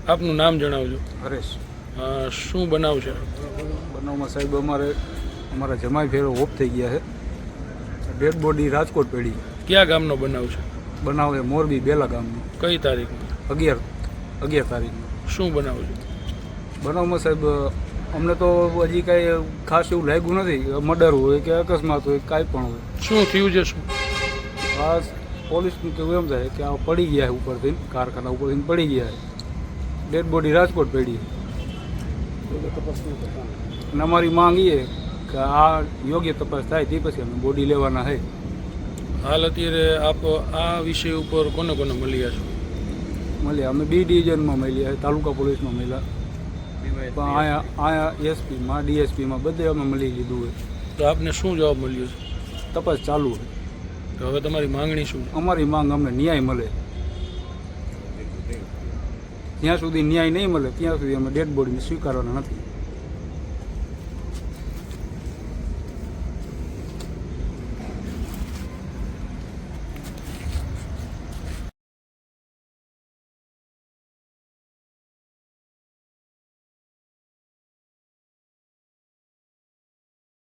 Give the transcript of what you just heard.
આપનું નામ જણાવજો. હરેશ. શું બનાવ છે? બનાવમાં સાહેબ અમારા જમાઈ ફેરો ઓફ થઈ ગયા છે. ડેડ બોડી રાજકોટ પડી. કયા ગામનો બનાવ છે? બનાવ છે મોરબી બેલા ગામનો. કઈ તારીખનો? 11 તારીખનો. શું બનાવ છે? બનાવમાં સાહેબ અમને તો હજી કાંઈ ખાસ એવું લાગ્યું નથી કે મર્ડર હોય કે અકસ્માત હોય કાંઈ પણ હોય. શું થયું છે? શું આ પોલીસનું કેવું એમ થાય કે આ પડી ગયા ઉપરથી, કારખાના ઉપરથી પડી ગયા. ડેડ બોડી રાજકોટ પડી. અને અમારી માંગ એ કે આ યોગ્ય તપાસ થાય તે પછી અમે બોડી લેવાના છે. હાલ અત્યારે આપ આ વિષય ઉપર કોને કોને મળ્યા છો? મળ્યા અમે બી ડિવિઝનમાં મળ્યા, તાલુકા પોલીસમાં મળ્યા, પણ અહીંયા એસપીમાં ડીએસપીમાં બધે અમે મળી લીધું હોય. તો આપને શું જવાબ મળ્યો છે? તપાસ ચાલુ છે. તો હવે તમારી માંગણી શું? અમારી માંગ અમને ન્યાય મળે. જ્યાં સુધી ન્યાય નહીં મળે ત્યાં સુધી અમે ડેડ બોડીને સ્વીકારવાના નથી.